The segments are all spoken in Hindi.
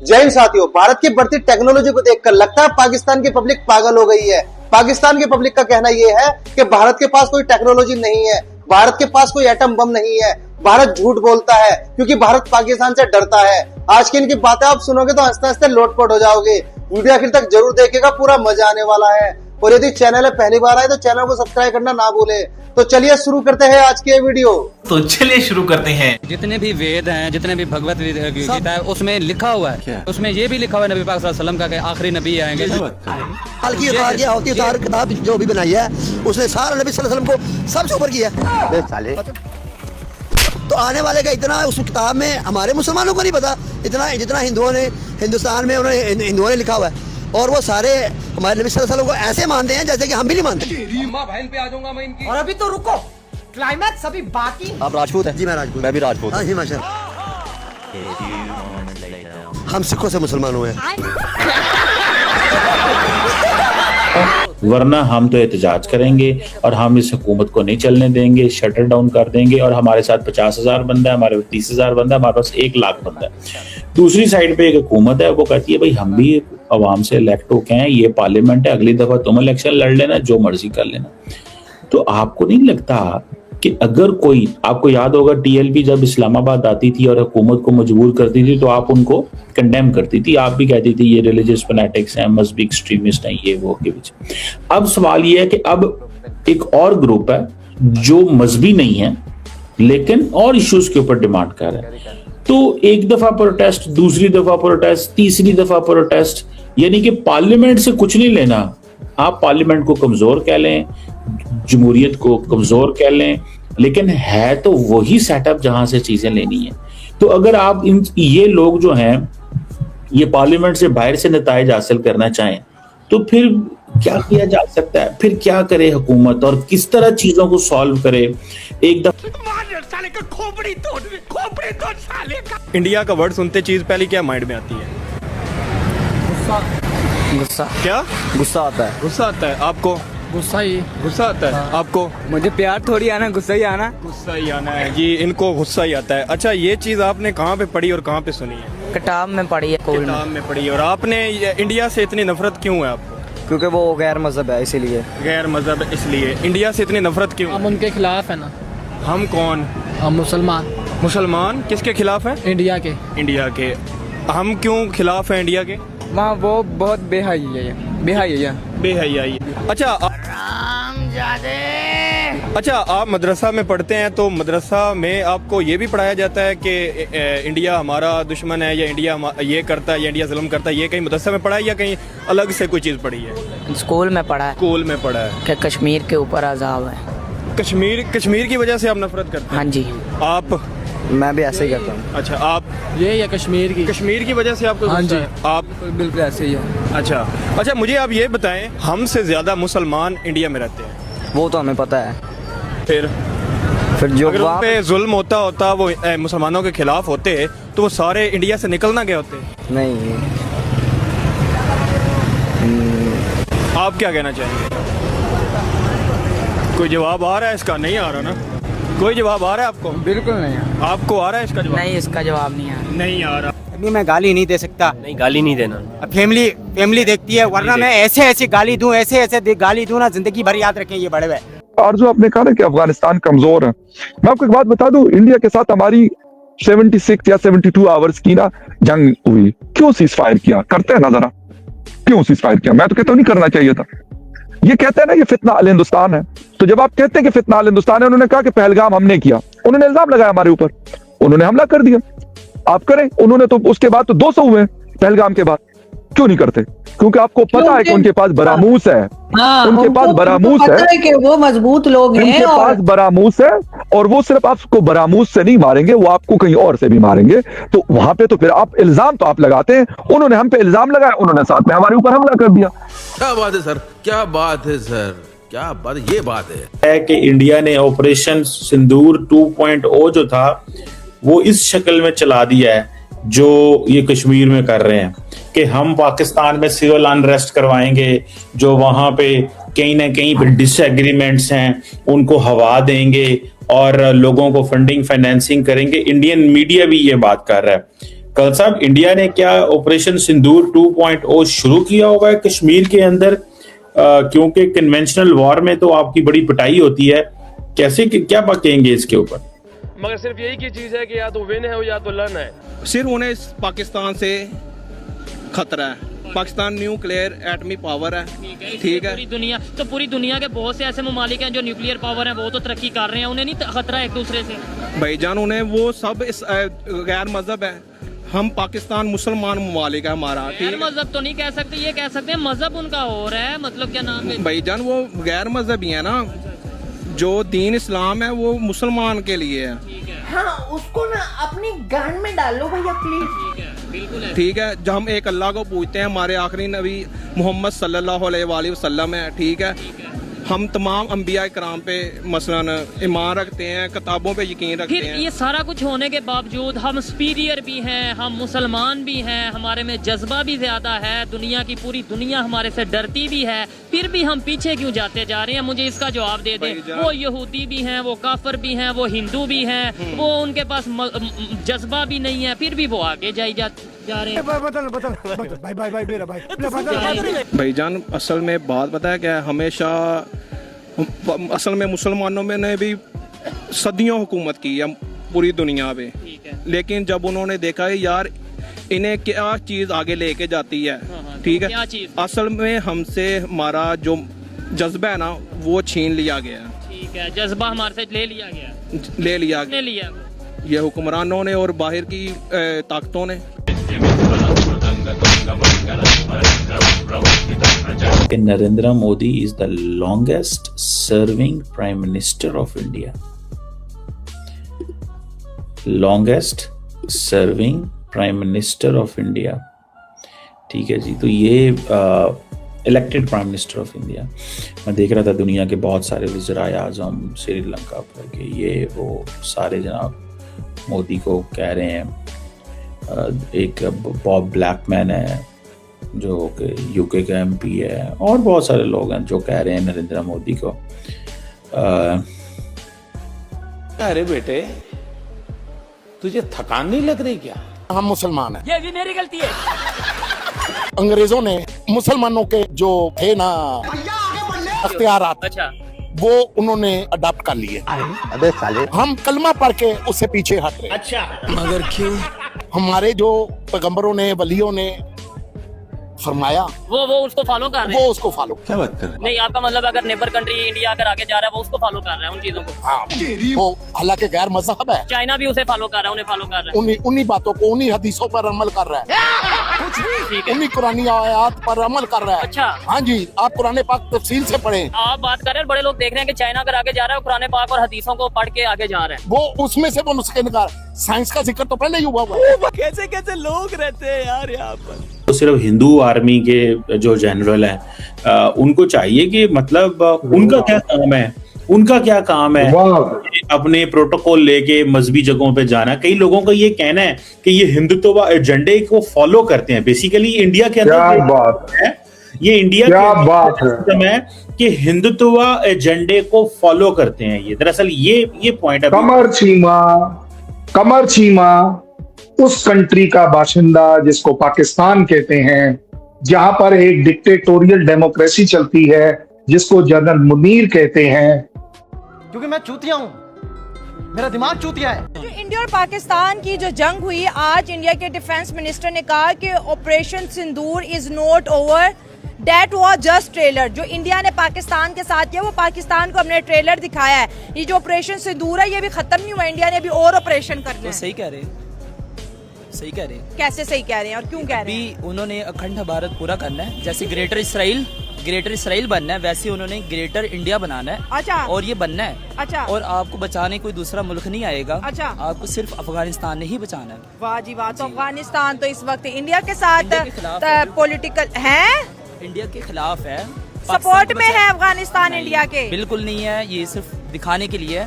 जय हिंद साथियों, भारत की बढ़ती टेक्नोलॉजी को देखकर लगता है पाकिस्तान की पब्लिक पागल हो गई है। पाकिस्तान की पब्लिक का कहना यह है कि भारत के पास कोई टेक्नोलॉजी नहीं है, भारत के पास कोई एटम बम नहीं है, भारत झूठ बोलता है क्योंकि भारत पाकिस्तान से डरता है। आज की इनकी बातें आप सुनोगे तो हंसते हंसते लोटपोट हो जाओगे। वीडियो आखिर तक जरूर देखिएगा, पूरा मजा आने वाला है। और यदि चैनल है पहली बार आए तो चैनल को सब्सक्राइब करना ना भूले। तो चलिए शुरू करते हैं आज की वीडियो। जितने भी वेद हैं, जितने भी भगवत गीता है, उसमें लिखा हुआ है, उसमें ये भी लिखा हुआ है नबी पाक सल्लल्लाहु अलैहि वसल्लम का कि आखिरी नबी आएंगे। किताब जो भी बनाई है उसने सारा नबी सल्लल्लाहु अलैहि वसल्लम को सबसे ऊपर किया। तो आने वाले का इतना उस किताब में हमारे मुसलमानों को नहीं पता, इतना जितना हिंदुओं ने हिंदुस्तान में उन्होंने हिंदुओं ने लिखा हुआ है। और वो सारे हमारे नबी सल्लल्लाहु अलैहि वसल्लम को ऐसे मानते हैं जैसे कि हम भी नहीं मानते। पे आ जाऊंगा मैं इनकी। और अभी तो रुको, क्लाइमैक्स अभी बाकी। आप राजपूत हैं? जी मैं राजपूत। मैं भी राजपूत। हाँ जी माशाल्लाह। हम सिखों से मुसलमान हुए हैं। वरना हम तो एहतजाज करेंगे और हम इस हुकूमत को नहीं चलने देंगे, शटर डाउन कर देंगे। और हमारे साथ 50,000 बंदा है, हमारे पास 30,000 बंदा है, हमारे पास 1 लाख बंदा है। दूसरी साइड पे एक हुकूमत है, वो कहती है भाई हम भी अवाम से इलेक्ट होके हैं, ये पार्लियामेंट है, अगली दफा तुम इलेक्शन लड़ लेना, जो मर्जी कर लेना। तो आपको नहीं लगता कि अगर कोई, आपको याद होगा टीएलपी जब इस्लामाबाद आती थी और हुकूमत को मजबूर करती थी तो आप उनको कंडेम करती थी, आप भी कहती थी ये रिलीजियस फैनेटिक्स हैं, मजहबी एक्सट्रीमिस्ट हैं, ये वो के बीच। अब सवाल ये है कि अब एक और ग्रुप है जो मजहबी नहीं है लेकिन और इश्यूज के ऊपर डिमांड कर रहा है। तो एक दफा प्रोटेस्ट, दूसरी दफा प्रोटेस्ट, तीसरी दफा प्रोटेस्ट, यानी कि पार्लियामेंट से कुछ नहीं लेना। आप पार्लियामेंट को कमजोर कह लें, जमहूरियत को कमजोर कह लें, लेकिन है तो वही सेटअप जहां से चीजें लेनी है। तो अगर आप ये लोग जो हैं ये पार्लियामेंट से बाहर से नताइज हासिल करना चाहें तो फिर क्या किया जा सकता है? फिर क्या करे हुकूमत और किस तरह चीजों को सॉल्व करे? एक इंडिया का वर्ड सुनते चीज पहले क्या माइंड में आती है? गुस्सा। क्या गुस्सा आता है। गुस्सा आता है आपको? गुस्सा आता है आपको? मुझे प्यार थोड़ी आना, गुस्सा ही आना। गुस्सा ही आना है जी, इनको गुस्सा ही आता है। अच्छा, ये चीज आपने कहाँ पे पढ़ी और कहाँ पे सुनी है? किताब में पढ़ी है, किताब में पढ़ी। और आपने इंडिया से इतनी नफरत क्यों है आपको? क्योंकि वो गैर मजहब है, इसीलिए। गैर मजहब इसलिए इंडिया से इतनी नफरत क्यों? हम उनके खिलाफ है ना। हम कौन? हम मुसलमान। मुसलमान किसके खिलाफ है? इंडिया के। इंडिया के। हम क्यों खिलाफ हैं इंडिया के? वहाँ वो बहुत बेहयाई है। अच्छा अच्छा, आप मदरसा में पढ़ते हैं तो मदरसा में आपको ये भी पढ़ाया जाता है कि इंडिया हमारा दुश्मन है या इंडिया ये करता है या इंडिया जुल्म करता है? ये कहीं मदरसा में पढ़ा है या कहीं अलग से कोई चीज़ पढ़ी है? स्कूल में पढ़ा है। स्कूल में पढ़ा है कि कश्मीर के ऊपर अजाब है। कश्मीर की वजह से आप नफरत करते हैं? हाँ जी। आप? मैं भी ऐसे ही करता हूँ। अच्छा, आप? ये या कश्मीर की वजह से आपको? हाँ जी। आप? बिल्कुल ऐसे ही है। अच्छा, मुझे आप ये बताएं, हमसे ज्यादा मुसलमान इंडिया में रहते हैं? वो तो हमें पता है। फिर जो अगर उन पे जुल्म होता वो मुसलमानों के खिलाफ होते तो वो सारे इंडिया से निकलना गए होते? नहीं। आप क्या कहना चाहेंगे? कोई जवाब आ रहा है इसका? नहीं आ रहा ना? कोई जवाब आ रहा है आपको? बिल्कुल नहीं। आपको आ रहा है इसका जवाब? नहीं, इसका जवाब नहीं आ रहा। अभी मैं गाली नहीं दे सकता। नहीं, गाली नहीं देना। फैमिली देखती है, वरना मैं ऐसे गाली दूं, ऐसे गाली दूं ना, जिंदगी भर याद रखें ये बड़े हुए। और जो आपने कहा ना कि अफगानिस्तान कमजोर है, मैं आपको एक बात बता दूं, इंडिया के साथ हमारी 76 या 72 आवर्स की ना जंग हुई। क्यों सीज फायर किया? करते हैं ना जरा, क्यों सीज फायर किया? मैं तो कहता हूँ नहीं करना चाहिए था। ये कहते हैं ना ये फितना अल हिंदुस्तान है, तो जब आप कहते हैं कि फितना अल हिंदुस्तान है, उन्होंने कहा कि पहलगाम हमने किया, उन्होंने इल्जाम लगाया हमारे ऊपर, उन्होंने हमला कर दिया। आप करें, उन्होंने तो उसके बाद तो 200 हुए पहलगाम के बाद। क्यों नहीं करते? क्योंकि आपको पता है कि उनके पास बरामूस है। उनके पास बरामूस है कि वो मजबूत लोग हैं, उनके पास बरामूस है, और वो सिर्फ आपको बरामूस से नहीं मारेंगे, वो आपको कहीं और से भी मारेंगे। तो वहां पे तो फिर आप इल्जाम तो आप लगाते हैं, उन्होंने हम पे इल्जाम लगाया, उन्होंने साथ में हमारे ऊपर हमला कर दिया। क्या बात है सर, क्या बात है सर, क्या बात, ये बात है कि इंडिया ने ऑपरेशन सिंदूर 2.0 जो था वो इस शक्ल में चला दिया है जो ये कश्मीर में कर रहे हैं कि हम पाकिस्तान में सिविल अनरेस्ट करवाएंगे, जो वहां पे कहीं ना कहीं पे डिसएग्रीमेंट्स हैं उनको हवा देंगे और लोगों को फंडिंग फाइनेंसिंग करेंगे। इंडियन मीडिया भी ये बात कर रहा है। कल साहब, इंडिया ने क्या ऑपरेशन सिंदूर 2.0 शुरू किया हुआ है कश्मीर के अंदर? क्योंकि कन्वेंशनल वॉर में तो आपकी बड़ी पिटाई होती है, कैसे क्या कहेंगे इसके ऊपर? मगर सिर्फ यही की चीज है कि या तो विन है या तो लर्न है। सिर्फ उन्हें पाकिस्तान से खतरा है। पाकिस्तान न्यूक्लियर एटमी पावर है, ठीक है। पूरी दुनिया के बहुत से ऐसे ममालिक हैं जो न्यूक्लियर पावर हैं, वो तो तरक्की कर रहे हैं, उन्हें नहीं खतरा एक दूसरे से। भाईजान उन्हें वो सब इस गैर मजहब है। हम पाकिस्तान मुसलमान ममालिक है हमारा, गैर मजहब तो नहीं कह सकते, ये कह सकते हैं मजहब उनका और है, मतलब क्या नाम है भाईजान, वो गैर मजहबी है ना। जो दीन इस्लाम है वो मुसलमान के लिए है। हाँ, उसको ना अपनी गान में डालो भैया प्लीज। बिल्कुल ठीक है, जब हम एक अल्लाह को पूछते हैं, हमारे आखिरी नबी मोहम्मद सल्लल्लाहु अलैहि वसल्लम है, ठीक है। हम तमाम अंबिया कराम पे मसलन ईमान रखते हैं, किताबों पे यकीन रखते फिर हैं। ये सारा कुछ होने के बावजूद हम सुपीरियर भी हैं, हम मुसलमान भी हैं, हमारे में जज्बा भी ज्यादा है, दुनिया की पूरी दुनिया हमारे से डरती भी है, फिर भी हम पीछे क्यों जाते जा रहे हैं? मुझे इसका जवाब दे दें। वो यहूदी भी हैं, वो काफर भी हैं, वो हिंदू भी हैं, वो उनके पास जज्बा भी नहीं है, फिर भी वो आगे जा रहे हैं। भाईजान असल में बात पता है क्या है, हमेशा असल में मुसलमानों में ने भी सदियों हुकूमत की है पूरी दुनिया पे, लेकिन जब उन्होंने देखा है यार इन्हें क्या चीज आगे लेके जाती है, ठीक है, असल में हमसे हमारा जो जज्बा है ना वो छीन लिया गया। ठीक है, जज्बा हमारे से ले लिया गया ये हुक्मरानों ने और बाहर की ताकतों ने। Narendra Modi is the longest serving Prime Minister of India. Longest serving Prime Minister of India. ठीक है जी, तो ये elected prime minister of India. मैं देख रहा था दुनिया के बहुत सारे वज़ीर आज़म श्रीलंका पर के ये वो सारे जनाब मोदी को कह रहे हैं। एक बॉब ब्लैकमैन है जो कि यूके का एमपी है, और बहुत सारे लोग हैं जो कह रहे हैं नरेंद्र मोदी को। अरे बेटे, तुझे थकान नहीं लग रही क्या? हम मुसलमान हैं, ये भी मेरी गलती है। अंग्रेजों ने मुसलमानों के जो थे ना अख्तियारात, अच्छा, वो उन्होंने अडॉप्ट कर लिए। अबे साले, हम कलमा पढ़ के उससे पीछे हट रहे। अच्छा, मगर क्यों? हमारे जो पैगंबरों ने वलियों ने फरमाया वो उसको फॉलो कर रहे वो हैं। उसको फॉलो। क्या बात कर रहे हैं? नहीं, आपका मतलब अगर नेबर कंट्री इंडिया अगर आगे जा रहा है वो उसको फॉलो कर रहा है उन चीजों को। हाँ, वो हालांकि गैर मजहब है, चाइना भी उसे फॉलो कर रहा है, उन्हें फॉलो कर रहा है। उन्हीं बातों को, उन्हीं हदीसों पर अमल कर रहा है, उन्हीं कुरानी आयत पर अमल कर रहा है। अच्छा, हाँ जी, आप कुरान पाक तफसील से पढ़ें। आप बात कर रहे हैं, बड़े लोग देख रहे हैं कि चाइना अगर आगे जा रहा है कुरान पाक और हदीसों को पढ़ के आगे जा रहा है। वो उसमें से वो नुस्खे निकाल, साइंस का जिक्र तो पहले ही हुआ है। कैसे कैसे लोग रहते हैं यार यहाँ पर। तो सिर्फ हिंदू आर्मी के जो जनरल हैं उनको चाहिए कि मतलब उनका क्या काम है अपने प्रोटोकॉल लेके मजहबी जगहों पे जाना। कई लोगों का ये कहना है कि ये हिंदुत्व एजेंडे को फॉलो करते हैं। बेसिकली इंडिया के अंदर है, ये इंडिया का सिस्टम है कि हिंदुत्व एजेंडे को फॉलो करते हैं। ये दरअसल ये पॉइंट है। कमर छीमा उस कंट्री का बाशिंदा जिसको पाकिस्तान कहते हैं, जहां पर एक डिक्टेटोरियल डेमोक्रेसी चलती है, जिसको जनरल मुनीर कहते हैं। क्योंकि मैं चूतिया हूँ, मेरा दिमाग चूतिया है। जो इंडिया और पाकिस्तान की जो जंग हुई, आज इंडिया के डिफेंस मिनिस्टर ने कहा कि operation Sindoor is not over, that was just trailer. जो इंडिया ने पाकिस्तान के साथ किया वो पाकिस्तान को हमने ट्रेलर दिखाया है। ये जो ऑपरेशन सिंदूर है ये भी खत्म नहीं हुआ, इंडिया ने अभी और ऑपरेशन करना है। सही कह रहे हैं, सही कह रहे हैं। कैसे सही कह रहे हैं और क्यों कह रहे हैं? अभी उन्होंने अखंड भारत पूरा करना है, जैसे ग्रेटर इसराइल बनना है, वैसे उन्होंने ग्रेटर इंडिया बनाना है। अच्छा, और ये बनना है। अच्छा, और आपको बचाने कोई दूसरा मुल्क नहीं आएगा। अच्छा, आपको सिर्फ अफगानिस्तान ने ही बचाना है। वाह जी वाह। तो अफगानिस्तान तो इस वक्त इंडिया के साथ पॉलिटिकल है, इंडिया के खिलाफ है, सपोर्ट में है अफगानिस्तान इंडिया के? बिल्कुल नहीं है, ये सिर्फ दिखाने के लिए है।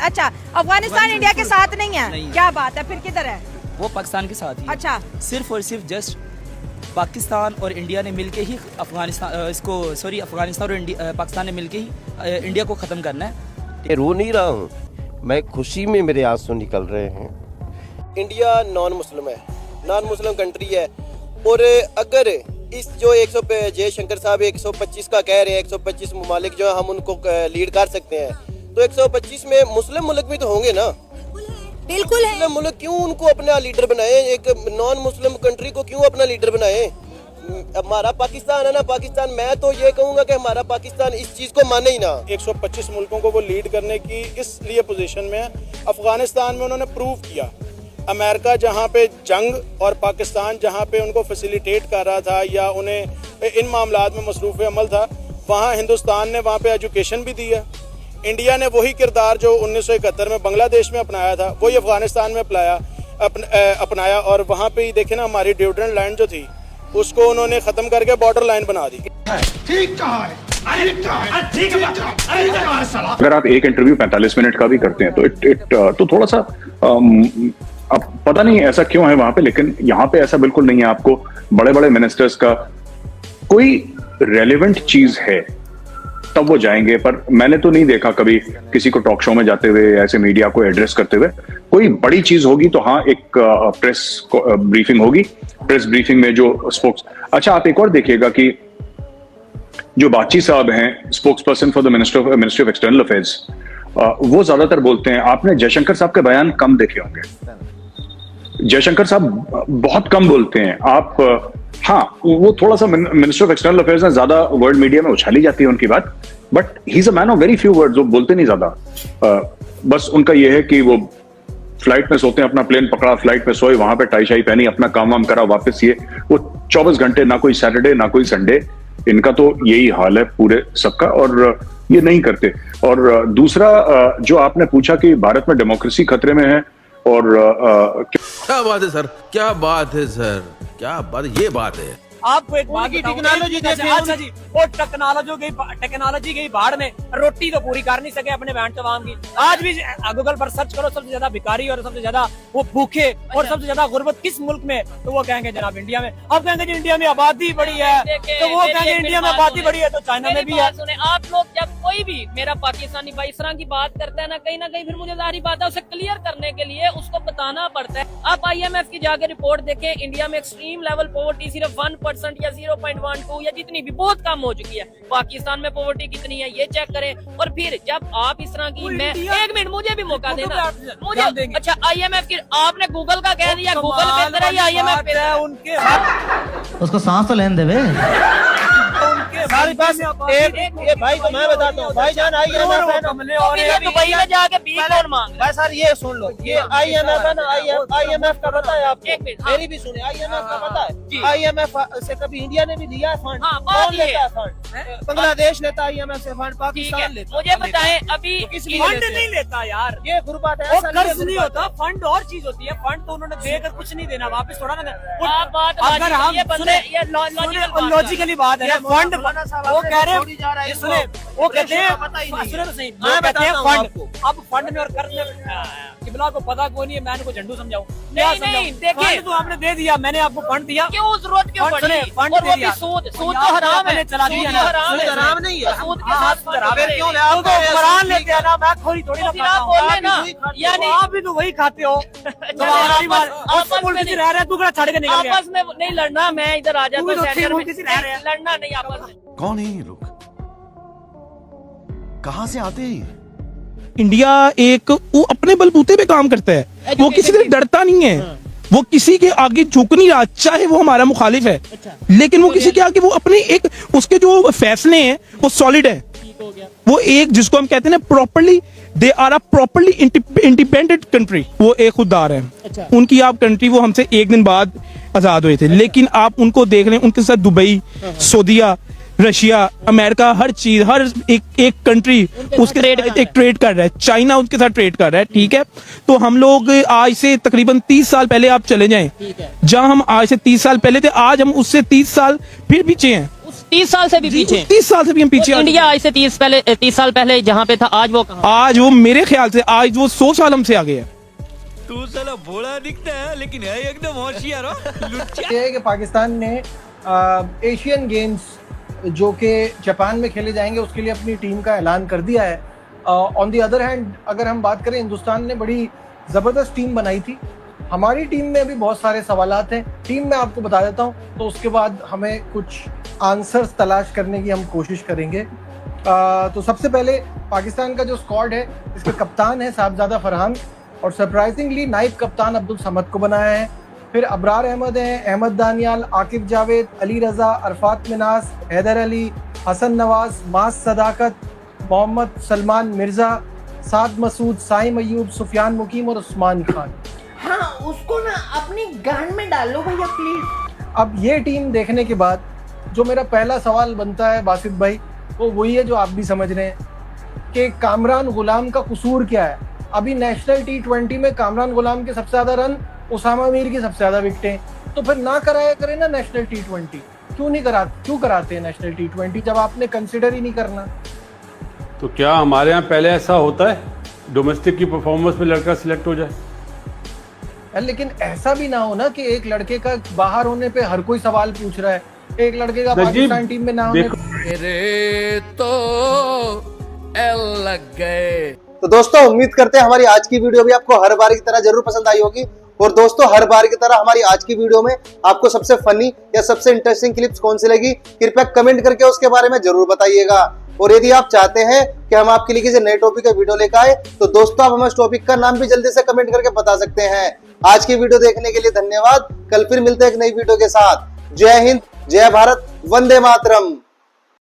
अच्छा, अफगानिस्तान इंडिया के साथ नहीं है? क्या बात है, फिर किधर है? वो पाकिस्तान के साथ ही। अच्छा, सिर्फ और सिर्फ जस्ट पाकिस्तान और इंडिया ने मिलके ही अफगानिस्तान और पाकिस्तान ने मिलके ही इंडिया को खत्म करना है। रो नहीं रहा हूँ मैं, खुशी में मेरे आंसू निकल रहे हैं। इंडिया नॉन मुस्लिम है, नॉन मुस्लिम कंट्री है, और अगर इस जो जयशंकर साहब 125 का कह रहे हैं, 125 ममालिक जो हम उनको लीड कर सकते हैं, तो 125 में मुस्लिम मुल्क भी तो होंगे ना। बिल्कुल है। मुस्लिम मुल्क क्यों उनको अपना लीडर बनाए, एक नॉन मुस्लिम कंट्री को क्यों अपना लीडर बनाए। हमारा पाकिस्तान है ना, पाकिस्तान, मैं तो ये कहूँगा कि हमारा पाकिस्तान इस चीज़ को माने ही ना। 125 मुल्कों को वो लीड करने की इसलिए पोजीशन में है, अफगानिस्तान में उन्होंने प्रूव किया। अमेरिका जहाँ पे जंग और पाकिस्तान जहाँ पे उनको फैसिलिटेट कर रहा था या उन्हें इन मामलात में मसरूफ़ अमल था, वहाँ हिंदुस्तान ने वहाँ पे एजुकेशन भी दी है। इंडिया ने वही किरदार जो 1971 में बांग्लादेश में अपनाया था वही अफगानिस्तान में अपनाया, और वहाँ पे ही देखे ना, हमारी ड्यूडेंट लाइन जो थी उसको उन्होंने खत्म करके बॉर्डर लाइन बना दी। अगर आप एक इंटरव्यू 45 मिनट का भी करते हैं तो थोड़ा सा अब पता नहीं ऐसा क्यों है वहां पे, लेकिन यहाँ पे ऐसा बिल्कुल नहीं है। आपको बड़े बड़े मिनिस्टर्स का कोई रेलेवेंट चीज है तब वो जाएंगे, पर मैंने तो नहीं देखा कभी किसी को टॉक शो में जाते हुए ऐसे मीडिया को एड्रेस करते हुए। कोई बड़ी चीज होगी तो हाँ, एक प्रेस ब्रीफिंग होगी, प्रेस ब्रीफिंग में जो अच्छा आप एक और देखिएगा कि जो बाची साहब हैं, spokes person for the ministry of external affairs, वो ज्यादातर बोलते हैं। आपने जयशंकर साहब के बयान कम देखे होंगे, जयशंकर साहब बहुत कम बोलते हैं। आप हाँ, वो थोड़ा सा मिनिस्टर ऑफ एक्सटर्नल अफेयर्स है, ज्यादा वर्ल्ड मीडिया में उछाली जाती है उनकी बात, but he is a man of very few words. वो बोलते नहीं ज्यादा, बस उनका ये है कि वो फ्लाइट में सोते हैं, अपना प्लेन पकड़ा, फ्लाइट में सोए, वहां पे टाई शाई पहनी, अपना काम वाम करा, वापस। ये वो 24 घंटे, ना कोई सैटरडे ना कोई संडे, इनका तो यही हाल है पूरे सबका, और ये नहीं करते। और दूसरा जो आपने पूछा कि भारत में डेमोक्रेसी खतरे में है, और क्या बात है सर, क्या बात है सर, क्या बात, ये बात है। आपको एक बात टेक्नोलॉजी जी, और टेक्नोलॉजी गई बाढ़ में, रोटी तो पूरी कर नहीं सके अपने बैंड तमाम की। आज भी गूगल पर सर्च करो, सबसे ज्यादा भिखारी और सबसे ज्यादा वो भूखे और सबसे ज्यादा गुर्बत किस मुल्क में, तो वो कहेंगे जनाब इंडिया में। अब कहेंगे इंडिया में आबादी बढ़ी है, तो वो कहेंगे इंडिया में आबादी बढ़ी है तो चाइना में भी है। सुने आप लोग, जब कोई भी मेरा पाकिस्तानी भाई इस तरह की बात करता है ना कहीं फिर मुझे जाहिर बात है उसे क्लियर करने के लिए उसको बताना पड़ता है। आप IMF की जाकर रिपोर्ट देखें, इंडिया में एक्सट्रीम लेवल पॉवर्टी सिर्फ 1% या 0.12 या जितनी भी बहुत कम हो चुकी है। पाकिस्तान में पॉवर्टी कितनी है ये चेक करें। और फिर जब आप इस तरह की, मैं एक मिनट, मुझे भी मौका देना, मुझे अच्छा IMF की आपने गूगल का कह दिया, गूगल बेहतर है या IMF बेहतर है? उनके उसको सांस तो लेने देवे। हमारे पास एक भाई को मैं बताता हूँ, भाईजान IMF दुबई में जाके बीच कौन मांग रहा है? भाई सर ये सुन लो, ये IMF है ना, IMF का पता है आपको? मेरी भी सुने, IMF का पता है? IMF से कभी इंडिया ने भी दिया है फंड? कौन लेता है फंड? बांग्लादेश लेता है IMF से फंड, पाकिस्तान लेता है। मुझे बताएं अभी फंड नहीं लेता यार, ये गुरबात है, कर्ज नहीं होता, फंड और चीज होती है। फंड तो उन्होंने देकर कुछ नहीं देना वापस, थोड़ा ना। अगर हम लॉजिकली बात है, फंड वो कह रहे हैं, सुने, वो कहते हैं, सुने तो सही, वो कहते हैं फंड। अब फंड में और कर्ज में किबला को पता कोई नहीं है, मैं इनको झंडू समझाऊं? नहीं, देखिए तो आपने दे दिया, मैंने आपको फंड दिया, क्यों जरूरत क्यों पड़ी? फंड दे दिया, सूद तो हराम है, चला दिया ना, हराम नहीं है, सूद के साथ क्यों कुरान लेते हैं ना, मैं थोड़ी ना खाता हूं, यानी आप भी तो वही खाते हो। मुल्क से रह रहे हैं, तू क्या छड़ के निकल गया? आपस में नहीं लड़ना, मैं इधर आ जाता हूं, लड़ना नहीं आपस में। कौन है ये लोग, कहां से आते हैं? इंडिया एक वो अपने बलबूते पे काम करता है, वो किसी से डरता नहीं है, वो किसी के आगे झुक नहीं रहा, चाहे वो हमारा मुखालिफ है, लेकिन वो किसी के आगे, वो अपने एक, उसके जो फैसले हैं वो सॉलिड है। वो एक जिसको हम कहते हैं ना properly, they are a properly independent country, वो एक खुददार है। उनकी आप कंट्री, वो हमसे एक दिन बाद आजाद हुए थे, लेकिन आप उनको देख रहे हैं, उनके साथ दुबई, सऊदीया, रशिया, अमेरिका, हर चीज, हर एक कंट्री उसके एक ट्रेड कर रहा है। चाइना उसके साथ ट्रेड कर रहा है, ठीक है। तो हम लोग आज से तकरीबन 30 साल पहले आप चले जाएं, जहां हम आज से 30 साल पहले थे, आज हम उससे 30 साल फिर पीछे हैं। 30 साल से भी पीछे, 30 साल से भी हम पीछे। इंडिया आज से 30 साल पहले जहाँ पे था, आज वो आज वो मेरे ख्याल से आज वो 100 साल हमसे आगे है। तू साला भोला दिखता है लेकिन है एकदम होशियार। ये है कि पाकिस्तान ने एशियन गेम्स जो कि जापान में खेले जाएंगे उसके लिए अपनी टीम का ऐलान कर दिया है। ऑन दी अदर हैंड अगर हम बात करें, हिंदुस्तान ने बड़ी ज़बरदस्त टीम बनाई थी हमारी टीम में भी बहुत सारे सवालात हैं। टीम में आपको बता देता हूँ, तो उसके बाद हमें कुछ आंसर्स तलाश करने की हम कोशिश करेंगे। तो सबसे पहले पाकिस्तान का जो स्क्वाड है, इसके कप्तान है साहबजादा फरहान और सरप्राइजिंगली नाइब कप्तान अब्दुल समद को बनाया है। फिर अबरार अहमद हैं, अहमद दानियाल, आकिब जावेद, अली रजा, अरफात मिनास, हैदर अली, हसन नवाज, मास सदाकत, मोहम्मद सलमान मिर्जा, साद मसूद, साइम अयूब, सुफियान मुकीम और उस्मान खान। हाँ, उसको ना अपनी गांड में डालो भैया प्लीज। अब ये टीम देखने के बाद जो मेरा पहला सवाल बनता है बासित भाई, वो वही है जो आप भी समझ रहे हैं कि कामरान गुलाम का कसूर क्या है। अभी नेशनल T20 में कामरान गुलाम के सबसे ज्यादा रन, उसामा मीर की सबसे ज्यादा विकेटें, तो फिर ना कराया करें ना नेशनल T20। क्यों कराते हैं नेशनल T20 जब आपने कंसिडर ही नहीं करना। तो क्या हमारे यहाँ पहले ऐसा होता है डोमेस्टिक की परफॉर्मेंस में लड़का सिलेक्ट हो जाए? लेकिन ऐसा भी ना हो ना कि एक लड़के का बाहर होने पे हर कोई सवाल पूछ रहा है, एक लड़के का पाकिस्तान टीम में ना होने लग गए। तो दोस्तों उम्मीद करते हैं हमारी आज की वीडियो भी आपको हर बार की तरह जरूर पसंद आई होगी। और दोस्तों हर बार की तरह हमारी आज की वीडियो में आपको सबसे फनी या सबसे इंटरेस्टिंग क्लिप्स कौन सी लगी, कृपया कमेंट करके उसके बारे में जरूर बताइएगा। और यदि आप चाहते हैं कि हम आपके लिए किसी नए टॉपिक का वीडियो लेकर आए, तो दोस्तों आप हमें उस टॉपिक का नाम भी जल्दी से कमेंट करके बता सकते हैं। आज की वीडियो देखने के लिए धन्यवाद। कल फिर मिलते हैं एक नई वीडियो के साथ। जय हिंद, जय भारत, वंदे मातरम।